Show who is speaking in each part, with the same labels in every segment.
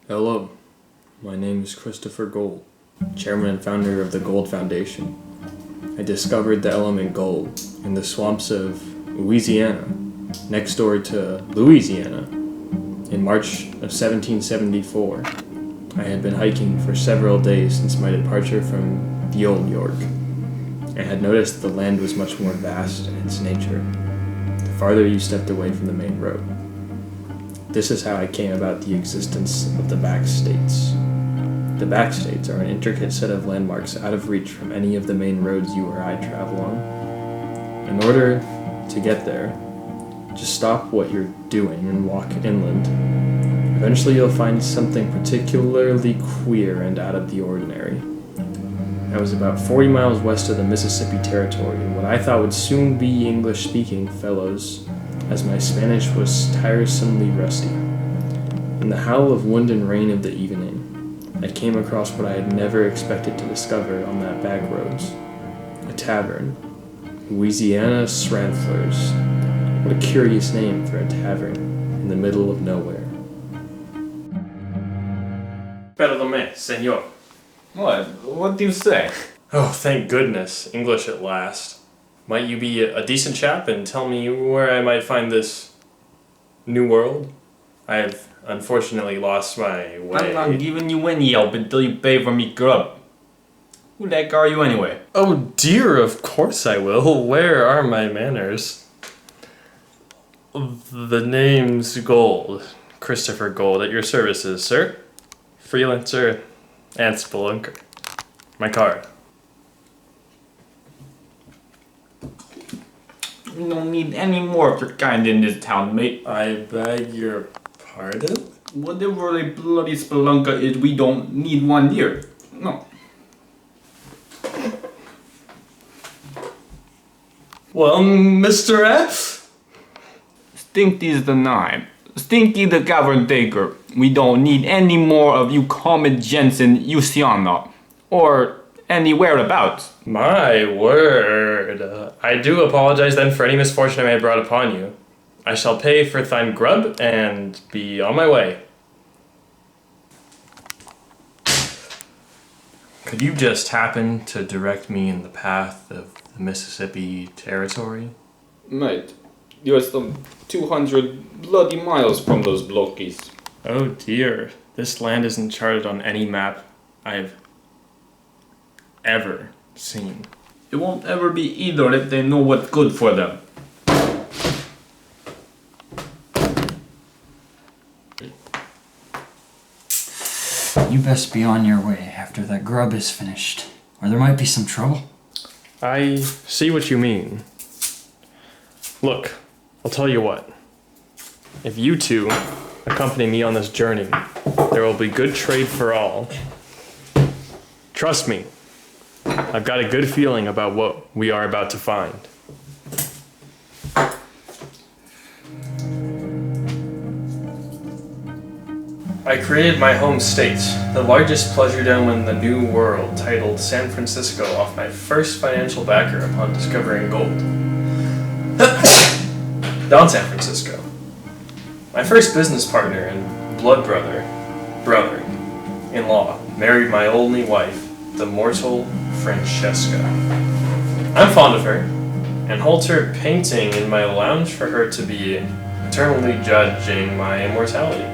Speaker 1: Hello, my name is Christopher Gold, chairman and founder of the Gold Foundation. I discovered the element gold in the swamps of Louisiana, next door to Louisiana, in March of 1774. I had been hiking for several days since my departure from the Old York. I had noticed the land was much more vast in its nature, the farther you stepped away from the main road. This is how I came about the existence of the back states. The back states are an intricate set of landmarks out of reach from any of the main roads you or I travel on. In order to get there, just stop what you're doing and walk inland. Eventually you'll find something particularly queer and out of the ordinary. I was about 40 miles west of the Mississippi Territory in what I thought would soon be English-speaking fellows, as my Spanish was tiresomely rusty. In the howl of wind and rain of the evening, I came across what I had never expected to discover on that back roads. A tavern. Louisiana Sranflers. What a curious name for a tavern in the middle of nowhere. Perdone, senor.
Speaker 2: What do you say?
Speaker 1: Oh, thank goodness. English at last. Might you be a decent chap and tell me where I might find this new world? I have unfortunately lost my way.
Speaker 2: I'm not giving you any help until you pay for me grub. Who the heck are you anyway?
Speaker 1: Oh dear, of course I will. Where are my manners? The name's Gold. Christopher Gold, at your services, sir. Freelancer and spelunker. My card.
Speaker 2: We don't need any more of your kind in this town, mate.
Speaker 1: I beg your pardon?
Speaker 2: Whatever a bloody spelunker is, we don't need one here. No.
Speaker 1: Well, Mr. F?
Speaker 2: Stinky's the nine. Stinky the cavern taker. We don't need any more of you common gents in Louisiana. Or anywhere abouts.
Speaker 1: My word. I do apologize then for any misfortune I may have brought upon you. I shall pay for thine grub and be on my way. Could you just happen to direct me in the path of the Mississippi Territory?
Speaker 2: Mate, you're some 200 bloody miles from those blokies.
Speaker 1: Oh dear, this land isn't charted on any map I've ever seen.
Speaker 2: It won't ever be either if they know what's good for them.
Speaker 3: You best be on your way after that grub is finished, or there might be some trouble.
Speaker 1: I see what you mean. Look, I'll tell you what. If you two accompany me on this journey, there will be good trade for all. Trust me, I've got a good feeling about what we are about to find. I created my home state, the largest pleasure dome in the New World, titled San Francisco, off my first financial backer upon discovering gold. Don San Francisco. My first business partner and blood brother-in-law, married my only wife, the mortal Francesca. I'm fond of her, and hold her painting in my lounge for her to be eternally judging my immortality.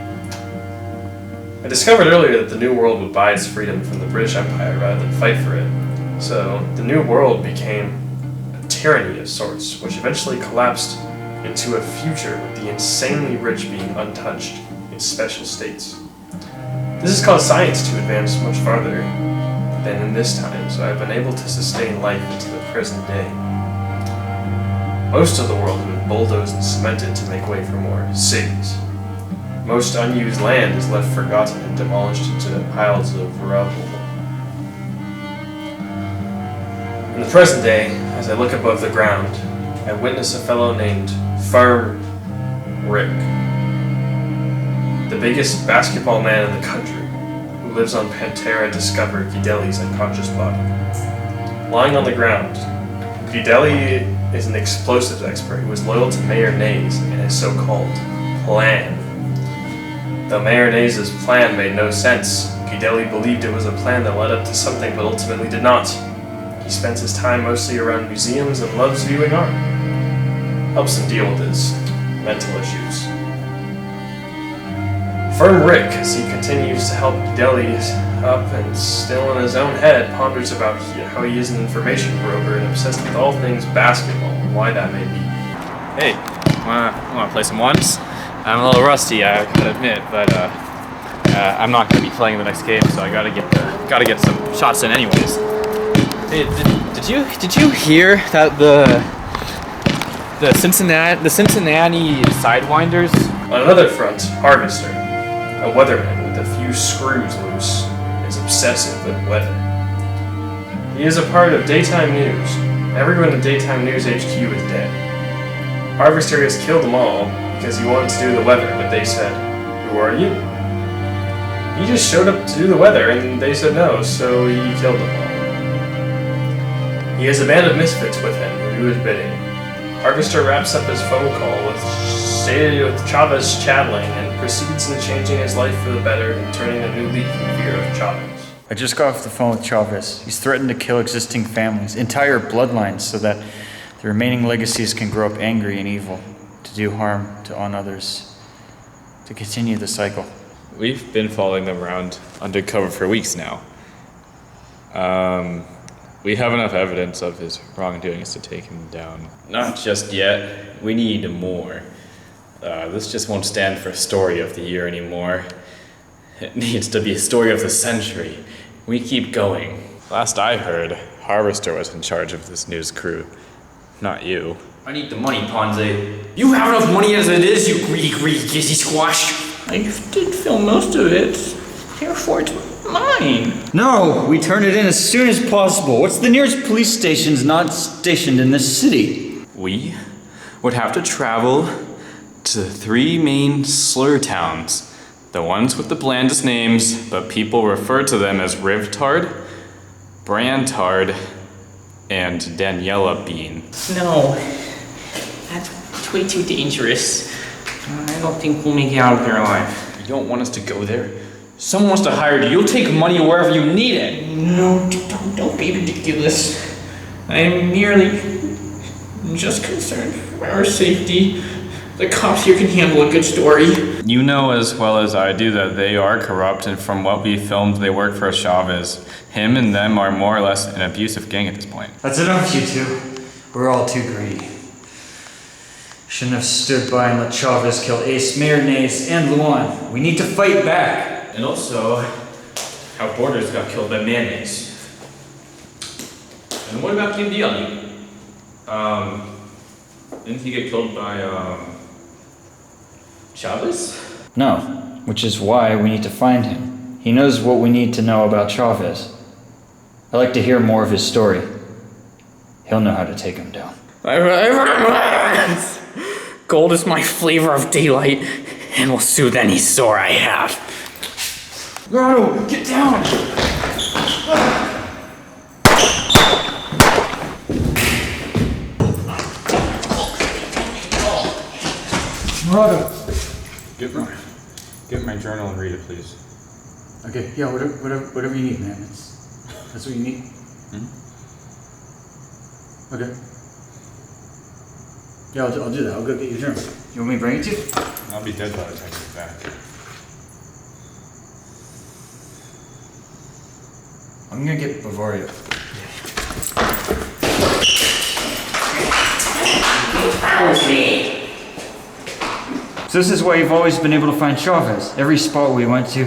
Speaker 1: I discovered earlier that the New World would buy its freedom from the British Empire rather than fight for it, so the New World became a tyranny of sorts, which eventually collapsed into a future with the insanely rich being untouched in special states. This has caused science to advance much farther than in this time, so I've been able to sustain life into the present day. Most of the world has been bulldozed and cemented to make way for more cities. Most unused land is left forgotten and demolished into piles of rubble. In the present day, as I look above the ground, I witness a fellow named Farm Rick, the biggest basketball man in the country, who lives on Pantera-discovered Videli's unconscious body. Lying on the ground, Videli is an explosives expert who is loyal to Mayor Nays and his so-called plan. Though Mayor Naze's plan made no sense, Gideli believed it was a plan that led up to something but ultimately did not. He spends his time mostly around museums and loves viewing art. Helps him deal with his mental issues. Firm Rick, as he continues to help Gideli up and still in his own head, ponders about how he is an information broker and obsessed with all things basketball and why that may be.
Speaker 4: Hey, wanna play some ones? I'm a little rusty, I gotta admit, but I'm not gonna be playing the next game, so I gotta get some shots in anyways. Hey, did you hear that the Cincinnati Sidewinders?
Speaker 1: On another front, Harvester, a weatherman with a few screws loose, is obsessive with weather. He is a part of Daytime News. Everyone in Daytime News HQ is dead. Harvester has killed them all because he wanted to do the weather, but they said, "Who are you?" He just showed up to do the weather, and they said no, so he killed them all. He has a band of misfits with him who do his bidding. Harvester wraps up his phone call with Chavez Chatling and proceeds in changing his life for the better and turning a new leaf in fear of Chavez.
Speaker 3: I just got off the phone with Chavez. He's threatened to kill existing families, entire bloodlines, so that the remaining legacies can grow up angry and evil, to do harm on others, to continue the cycle.
Speaker 4: We've been following them around undercover for weeks now. We have enough evidence of his wrongdoings to take him down.
Speaker 5: Not just yet. We need more. This just won't stand for story of the year anymore. It needs to be a story of the century. We keep going.
Speaker 4: Last I heard, Harvester was in charge of this news crew, not you.
Speaker 6: I need the money, Ponze. You have enough money as it is, you greedy gizzy squash. I did film most of it. Therefore, it's mine.
Speaker 3: No, we turn it in as soon as possible. What's the nearest police station's not stationed in this city?
Speaker 4: We would have to travel to the three main slur towns. The ones with the blandest names, but people refer to them as Rivtard, Brantard, and Daniela Bean.
Speaker 6: No, that's way too dangerous. I don't think we'll make it out of there alive.
Speaker 4: You don't want us to go there? Someone wants to hire you. You'll take money wherever you need it.
Speaker 6: No, don't be ridiculous. I am merely just concerned for our safety. The cops here can handle a good story.
Speaker 4: You know as well as I do that they are corrupt, and from what we filmed, they work for Chavez. Him and them are more or less an abusive gang at this point.
Speaker 3: That's enough, you two. We're all too greedy. Shouldn't have stood by and let Chavez kill Ace, Mayor Naze, and Luan. We need to fight back.
Speaker 6: And also, how Borders got killed by mayonnaise. And what about Kim Dion?
Speaker 4: Didn't he get killed by,
Speaker 6: Chavez?
Speaker 3: No, which is why we need to find him. He knows what we need to know about Chavez. I'd like to hear more of his story. He'll know how to take him down.
Speaker 6: Gold is my flavor of daylight and will soothe any sore I have.
Speaker 3: Grotto, get down! Grotto!
Speaker 4: Get my journal and read it, please.
Speaker 3: Okay, yeah, whatever you need, man. That's what you need? Okay. Yeah, I'll do that. I'll go get your journal. You want me to bring it to you?
Speaker 4: I'll be dead by the time you get back.
Speaker 3: I'm gonna get Bavaria. So this is why you've always been able to find Chavez. Every spot we went to,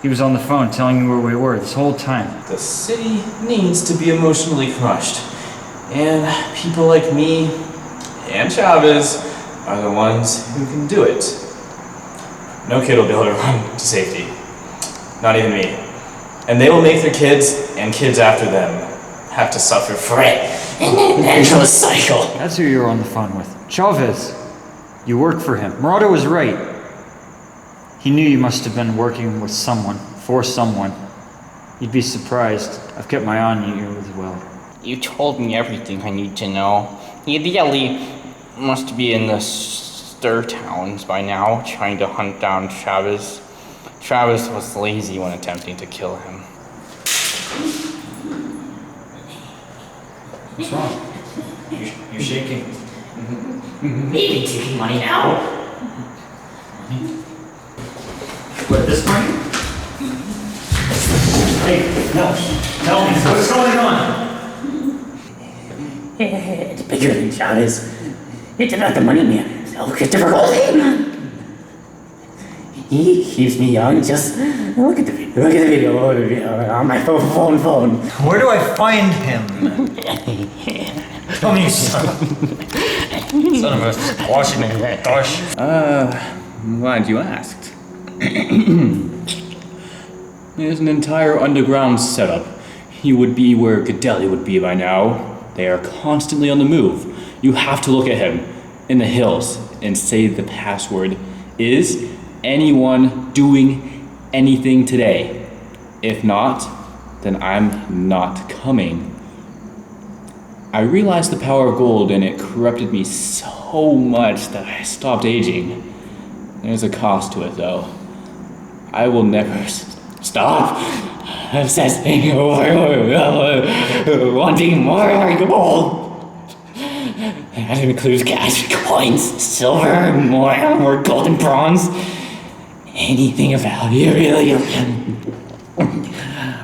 Speaker 3: he was on the phone telling you where we were this whole time.
Speaker 6: The city needs to be emotionally crushed. And people like me and Chavez are the ones who can do it. No kid will be able to run to safety. Not even me. And they will make their kids and kids after them have to suffer for it. And an endless cycle.
Speaker 3: That's who you were on the phone with. Chavez. You work for him. Murado was right. He knew you must have been working with someone, for someone. You'd be surprised. I've kept my eye on you as well.
Speaker 6: You told me everything I need to know. Yelly must be in the
Speaker 2: stir towns by now, trying to hunt down Chavez. Chavez was lazy when attempting to kill him.
Speaker 3: What's wrong? You're shaking.
Speaker 7: Maybe taking money now.
Speaker 3: What, this money? Hey, no. Tell me, what's going on?
Speaker 7: It's bigger than Chavez. It's about the money man. So Christopher Golding. He keeps me young. Just look at the video on my phone.
Speaker 3: Where do I find him? Tell me, son. Son of a Washington gosh.
Speaker 2: Glad you asked. There's an entire underground setup. He would be where Gedalia would be by now. They are constantly on the move. You have to look at him in the hills and say the password, "Is anyone doing anything today? If not, then I'm not coming." I realized the power of gold and it corrupted me so much that I stopped aging. There's a cost to it though. I will never stop obsessing over wanting more gold. That includes cash, coins, silver, more gold and bronze. Anything of value, really.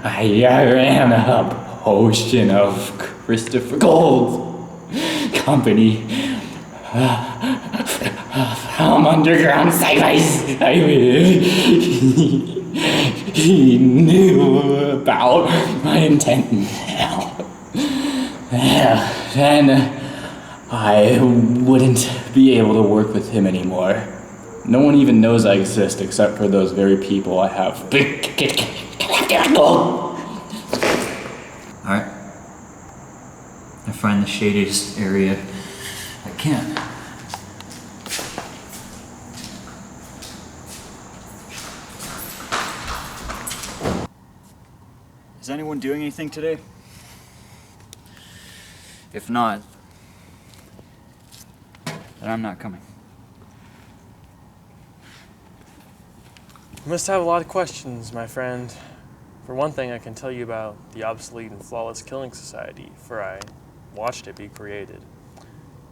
Speaker 2: I am a potion of Christopher Gold Company. From underground sideways. He knew about my intent now. Then I wouldn't be able to work with him anymore. No one even knows I exist except for those very people I have.
Speaker 3: Alright. I find the shadiest area I can. Is anyone doing anything today? If not, then I'm not coming.
Speaker 1: You must have a lot of questions, my friend. For one thing, I can tell you about the Obsolete and Flawless Killing Society, for I watched it be created.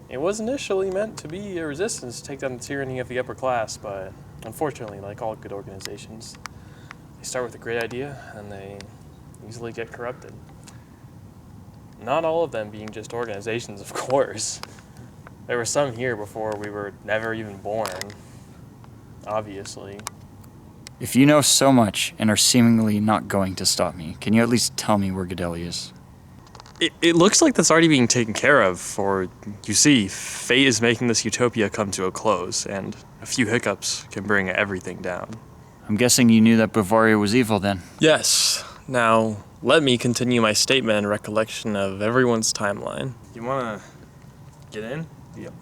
Speaker 1: It was initially meant to be a resistance to take down the tyranny of the upper class, but unfortunately, like all good organizations, they start with a great idea and they easily get corrupted. Not all of them being just organizations, of course. There were some here before we were never even born, obviously.
Speaker 3: If you know so much and are seemingly not going to stop me, can you at least tell me where Gedalia is?
Speaker 1: It looks like that's already being taken care of, for, you see, fate is making this utopia come to a close, and a few hiccups can bring everything down.
Speaker 3: I'm guessing you knew that Bavaria was evil then.
Speaker 1: Yes. Now, let me continue my statement and recollection of everyone's timeline. You wanna get in? Yep.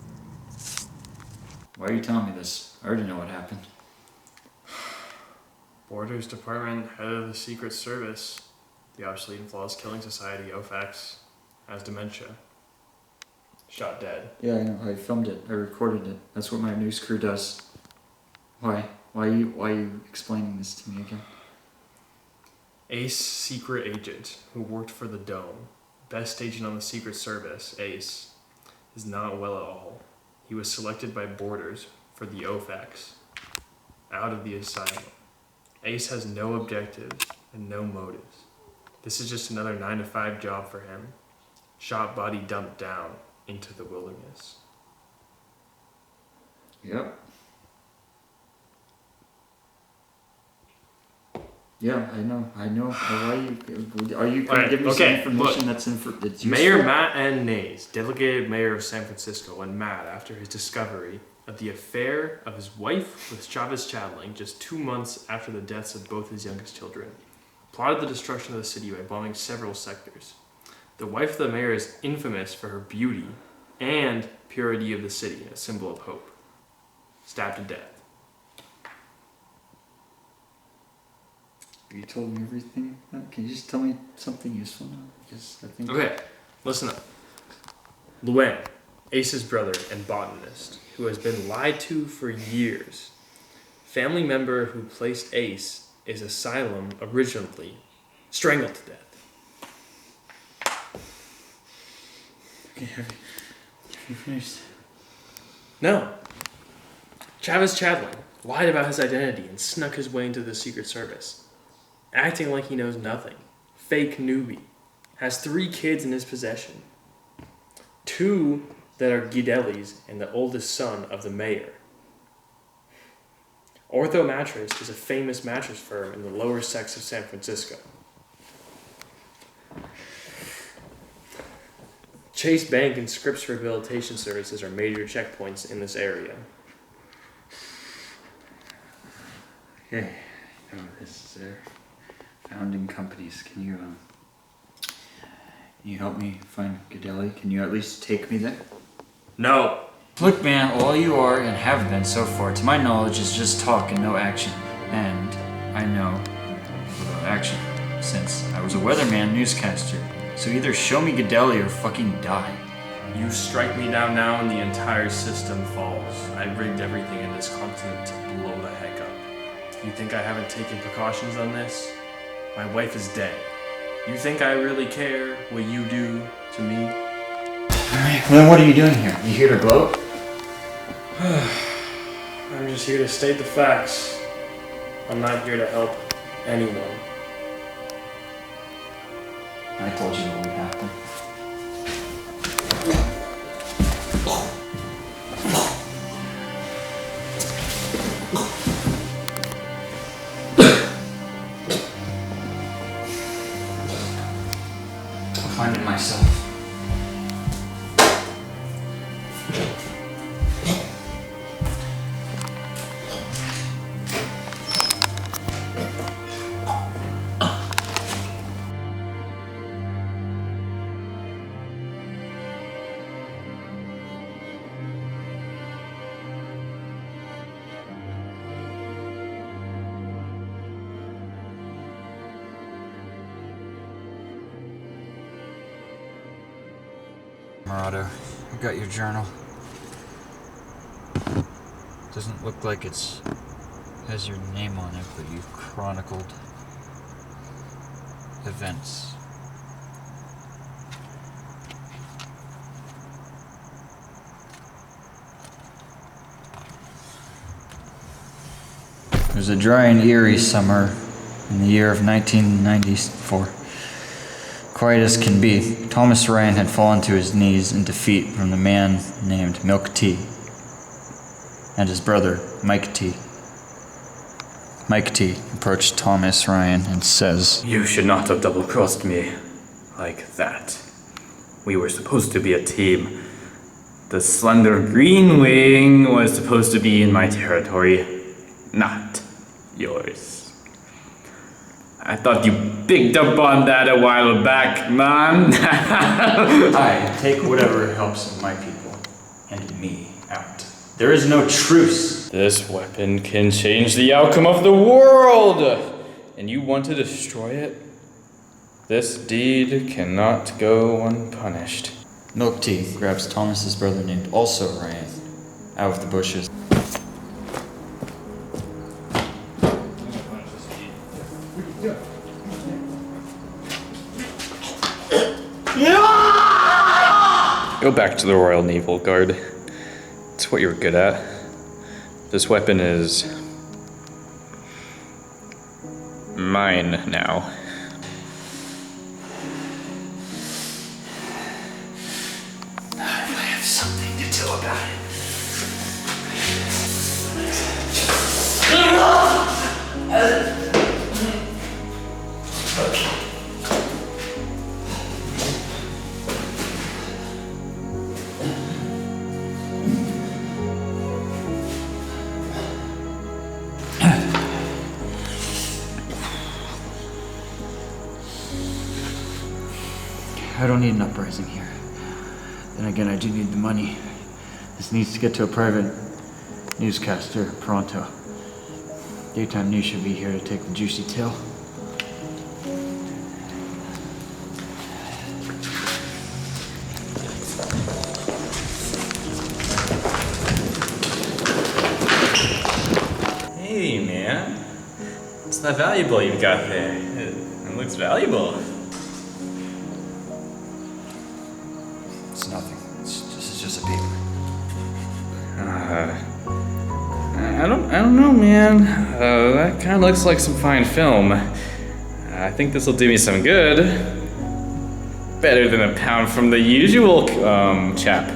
Speaker 3: Why are you telling me this? I already know what happened.
Speaker 1: Borders Department, head of the Secret Service, the Obsolete and Flawless Killing Society, OFAX, has dementia. Shot dead.
Speaker 3: Yeah, I know. I filmed it. I recorded it. That's what my news crew does. Why? Why are you explaining this to me again?
Speaker 1: Ace, secret agent, who worked for the Dome, best agent on the Secret Service, Ace, is not well at all. He was selected by Borders for the OFAX, out of the asylum. Ace has no objectives and no motives. This is just another 9-to-5 job for him. Shot body dumped down into the wilderness.
Speaker 3: Yep. Yeah, I know. Why are you going to give me some information that's useful?
Speaker 1: Mayor Matt N. Nays, delegated mayor of San Francisco, went mad after his discovery of the affair of his wife with Chavez Chatelain just 2 months after the deaths of both his youngest children. Plotted the destruction of the city by bombing several sectors. The wife of the mayor is infamous for her beauty and purity of the city, a symbol of hope. Stabbed to death.
Speaker 3: You told me everything. Can you just tell me something useful now? Because I think.
Speaker 1: Okay, listen up. Luann, Ace's brother and botanist, who has been lied to for years. Family member who placed Ace is asylum originally, strangled to death.
Speaker 3: Okay, have you finished?
Speaker 1: No. Chavez Chadling lied about his identity and snuck his way into the Secret Service, acting like he knows nothing. Fake newbie. Has 3 kids in his possession. 2 that are Gidelli's and the oldest son of the mayor. Ortho Mattress is a famous mattress firm in the lower sects of San Francisco. Chase Bank and Scripps Rehabilitation Services are major checkpoints in this area.
Speaker 3: Okay. Oh, this is their founding companies. Can you help me find Gidelli? Can you at least take me there?
Speaker 1: No!
Speaker 3: Look, man, all you are and have been so far, to my knowledge, is just talk and no action. And I know about action, since I was a weatherman newscaster. So either show me Gidelli or fucking die.
Speaker 1: You strike me down now and the entire system falls. I rigged everything in this continent to blow the heck up. You think I haven't taken precautions on this? My wife is dead. You think I really care what you do to me?
Speaker 3: Alright, well then what are you doing here? You here to gloat?
Speaker 1: I'm just here to state the facts. I'm not here to help anyone.
Speaker 3: I told you what would happen. I'll find it myself. Marauder, I got your journal. Doesn't look like it's has your name on it, but you chronicled events. It was a dry and eerie summer in the year of 1994. Quiet as can be, Thomas Ryan had fallen to his knees in defeat from the man named Milk T and his brother, Mike T. Mike T approached Thomas Ryan and says,
Speaker 5: You should not have double-crossed me like that. We were supposed to be a team. The slender green wing was supposed to be in my territory, not yours. I thought you picked up on that a while back, man.
Speaker 3: I take whatever helps my people and me out. There is no truce.
Speaker 5: This weapon can change the outcome of the world, and you want to destroy it? This deed cannot go unpunished.
Speaker 3: Milk Tea grabs Thomas's brother named also Ryan out of the bushes.
Speaker 5: Go back to the Royal Naval Guard. It's what you're good at. This weapon is mine now.
Speaker 3: I have something to do about it. I don't need an uprising here. Then again, I do need the money. This needs to get to a private newscaster pronto. Daytime news should be here to take the juicy tale.
Speaker 4: that valuable you've got there? It looks valuable.
Speaker 3: It's nothing. It's just a paper.
Speaker 4: I don't know, man. That kind of looks like some fine film. I think this will do me some good. Better than a pound from the usual chap.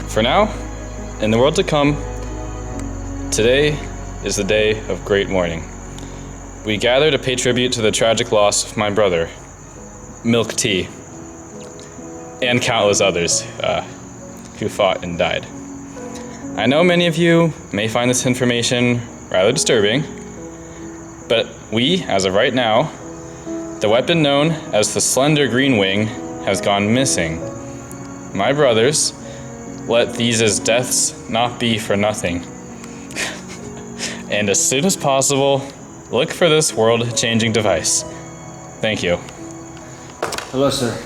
Speaker 4: For now, in the world to come, today is the day of great mourning. We gather to pay tribute to the tragic loss of my brother, Milk Tea, and countless others who fought and died. I know many of you may find this information rather disturbing, but we, as of right now, the weapon known as the Slender Green Wing has gone missing. My brothers, let these as deaths not be for nothing. And as soon as possible, look for this world-changing device. Thank you.
Speaker 3: Hello, sir.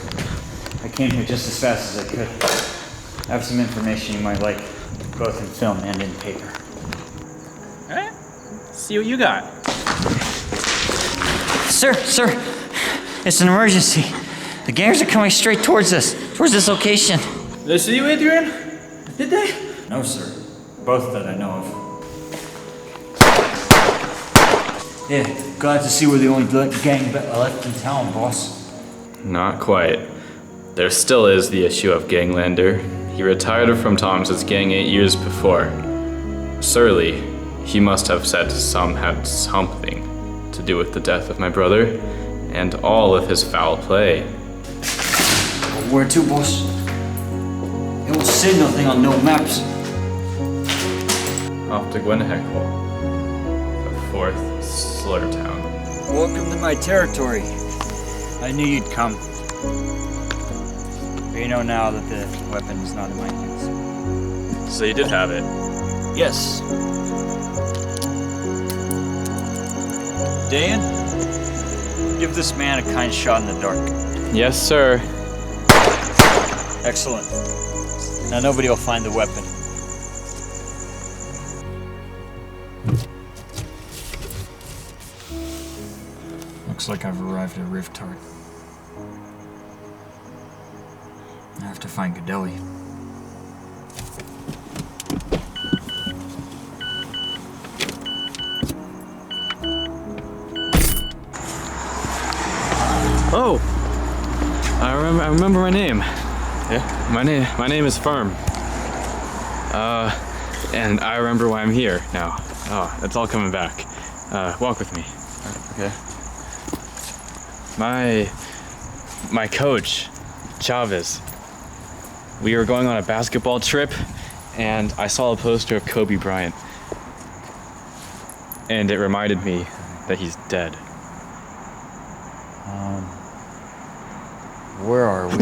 Speaker 3: I came here just as fast as I could. I have some information you might like, both in film and in paper.
Speaker 4: Alright, see what you got.
Speaker 3: Sir, it's an emergency. The gangers are coming straight towards us, towards this location.
Speaker 6: Did they see you, Adrian? Did they?
Speaker 3: No, sir. Both that I know of. Yeah, glad to see we're the only gang left in town, boss.
Speaker 4: Not quite. There still is the issue of Ganglander. He retired from Thomas's gang 8 years before. Surely, he must have had something to do with the death of my brother and all of his foul play.
Speaker 3: Where to, boss? It will say nothing on no maps.
Speaker 4: Off to Gwenheckle, the 4th Slur Town.
Speaker 3: Welcome to my territory. I knew you'd come. But you know now that the weapon is not in my hands.
Speaker 4: So you did have it.
Speaker 3: Yes. Dan, give this man a kind shot in the dark.
Speaker 4: Yes, sir.
Speaker 3: Excellent. Now nobody will find the weapon. Looks like I've arrived at Riftard. I have to find Gadeli.
Speaker 4: Oh! I remember my name. Yeah? My name is Firm. And I remember why I'm here now. Oh, it's all coming back. Walk with me. Okay. My coach, Chavez. We were going on a basketball trip, and I saw a poster of Kobe Bryant. And it reminded me that he's dead.
Speaker 3: Where are we?